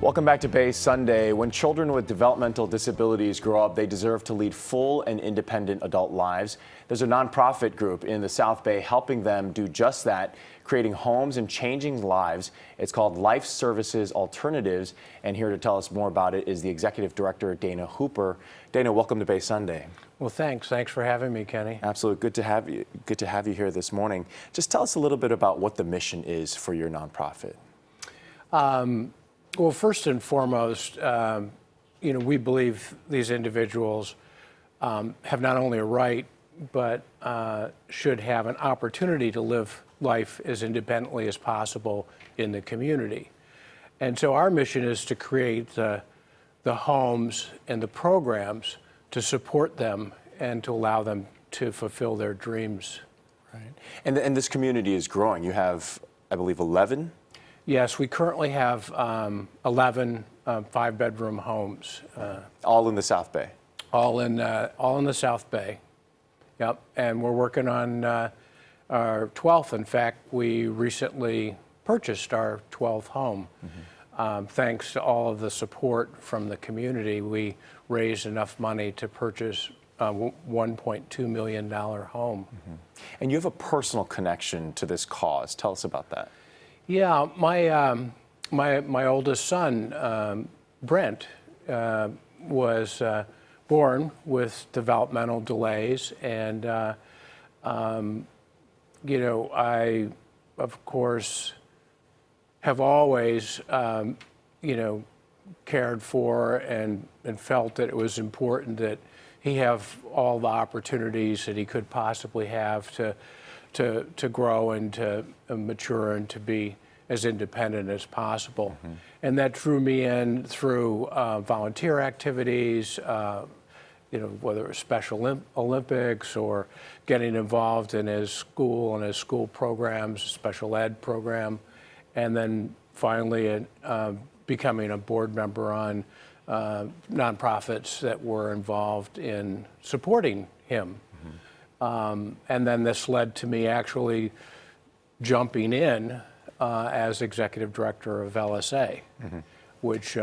Welcome back to Bay Sunday. When children with developmental disabilities grow up, they deserve to lead full and independent adult lives. There's a nonprofit group in the South Bay helping them do just that, creating homes and changing lives. It's called Life Services Alternatives, and here to tell us more about it is the Executive Director, Dana Hooper. Dana, welcome to Bay Sunday. Well, thanks. Thanks for having me, Kenny. Absolutely. Good to have you. Good to have you here this morning. Just tell us a little bit about what the mission is for your nonprofit. Well, first and foremost, we believe these individuals have not only a right, but should have an opportunity to live life as independently as possible in the community. And so our mission is to create the homes and the programs to support them and to allow them to fulfill their dreams. Right. And this community is growing. You have, I believe, 11? Yes, we currently have 11 five-bedroom homes. All in the South Bay? All in the South Bay, yep. And we're working on our 12th. In fact, we recently purchased our 12th home. Mm-hmm. Thanks to all of the support from the community, we raised enough money to purchase a $1.2 million home. Mm-hmm. And you have a personal connection to this cause. Tell us about that. Yeah, my oldest son, Brent, was born with developmental delays, and I, of course, have always cared for and felt that it was important that he have all the opportunities that he could possibly have to grow and to mature and to be as independent as possible. Mm-hmm. And that drew me in through volunteer activities, whether it was Special Olympics or getting involved in his school and his school programs, special ed program, and then finally becoming a board member on nonprofits that were involved in supporting him. And then this led to me actually jumping in as executive director of LSA, mm-hmm. which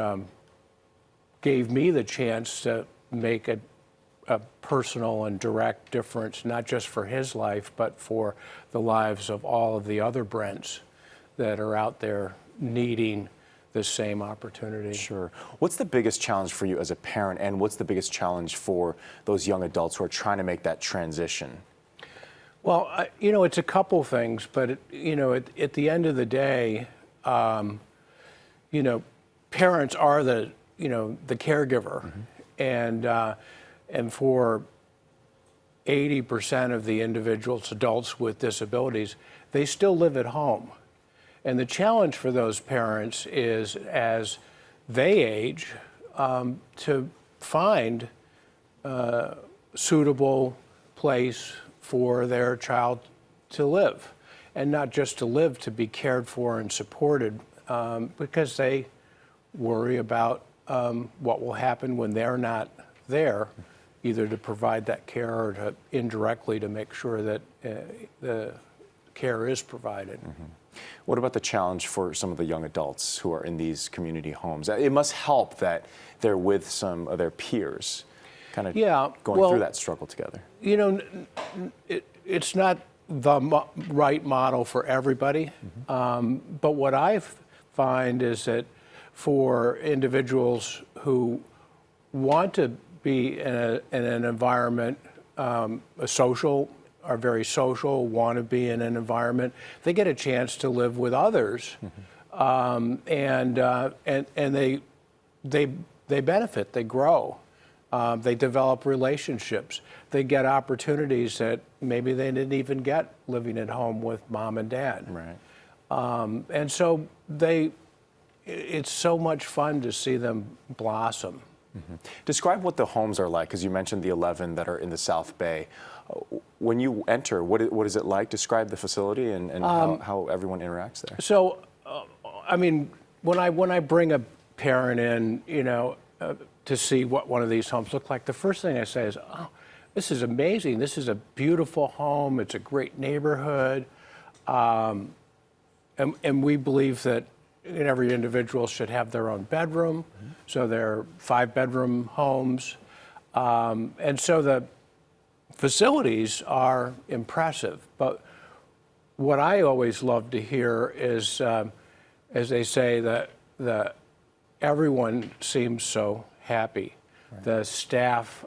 gave me the chance to make a personal and direct difference, not just for his life, but for the lives of all of the other Brents that are out there needing the same opportunity. Sure. What's the biggest challenge for you as a parent, and what's the biggest challenge for those young adults who are trying to make that transition? Well, it's a couple things, but at the end of the day, parents are the caregiver, mm-hmm. And for 80% of the individuals, adults with disabilities, they still live at home. And the challenge for those parents is, as they age, to find a suitable place for their child to live. And not just to live, to be cared for and supported, because they worry about what will happen when they're not there, either to provide that care or to indirectly to make sure that the care is provided. Mm-hmm. What about the challenge for some of the young adults who are in these community homes? It must help that they're with some of their peers, kind of going through that struggle together. It's not the right model for everybody, mm-hmm. But what I find is that for individuals who want to be in an environment, are very social, want to be in an environment, they get a chance to live with others, mm-hmm. And they benefit, they grow, they develop relationships, they get opportunities that maybe they didn't even get living at home with mom and dad. Right. And so it's so much fun to see them blossom. Mm-hmm. Describe what the homes are like, because you mentioned the 11 that are in the South Bay. When you enter, what is it like? Describe the facility and how everyone interacts there. So, when I bring a parent in, to see what one of these homes look like, the first thing I say is, "Oh, this is amazing. This is a beautiful home. It's a great neighborhood," and we believe that and every individual should have their own bedroom. So they're 5-bedroom homes. And so the facilities are impressive. But what I always love to hear is, as they say, that everyone seems so happy. Right. The staff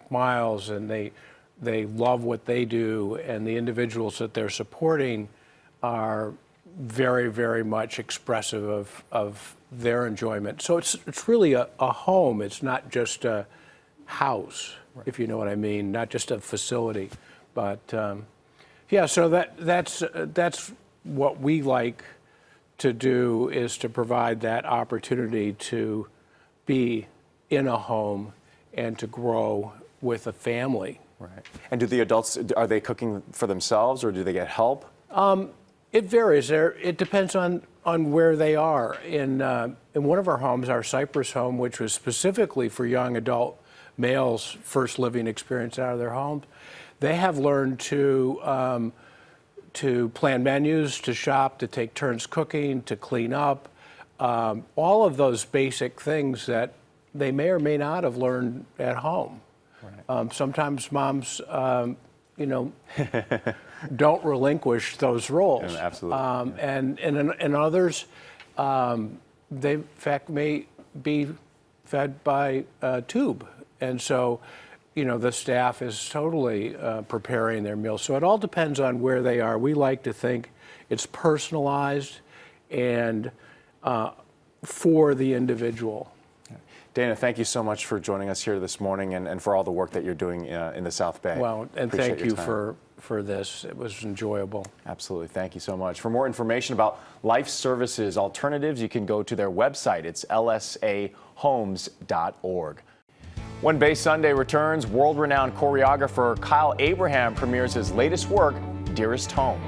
smiles, and they love what they do, and the individuals that they're supporting are very, very much expressive of their enjoyment. So it's really a home. It's not just a house, right, if you know what I mean, not just a facility. But yeah, so that's what we like to do, is to provide that opportunity to be in a home and to grow with a family. Right. And do the adults, are they cooking for themselves, or do they get help? It varies. It depends on where they are. In one of our homes, our Cypress home, which was specifically for young adult males' first living experience out of their homes, they have learned to plan menus, to shop, to take turns cooking, to clean up, all of those basic things that they may or may not have learned at home. Right. Sometimes moms, don't relinquish those roles. Yeah, absolutely. And in others, they in fact may be fed by tube. And so, the staff is totally preparing their meals. So it all depends on where they are. We like to think it's personalized and for the individual. Dana, thank you so much for joining us here this morning, and for all the work that you're doing in the South Bay. Well, and thank you for this. It was enjoyable. Absolutely. Thank you so much. For more information about Life Services Alternatives, you can go to their website. It's lsahomes.org. When Bay Sunday returns, world-renowned choreographer Kyle Abraham premieres his latest work, Dearest Home.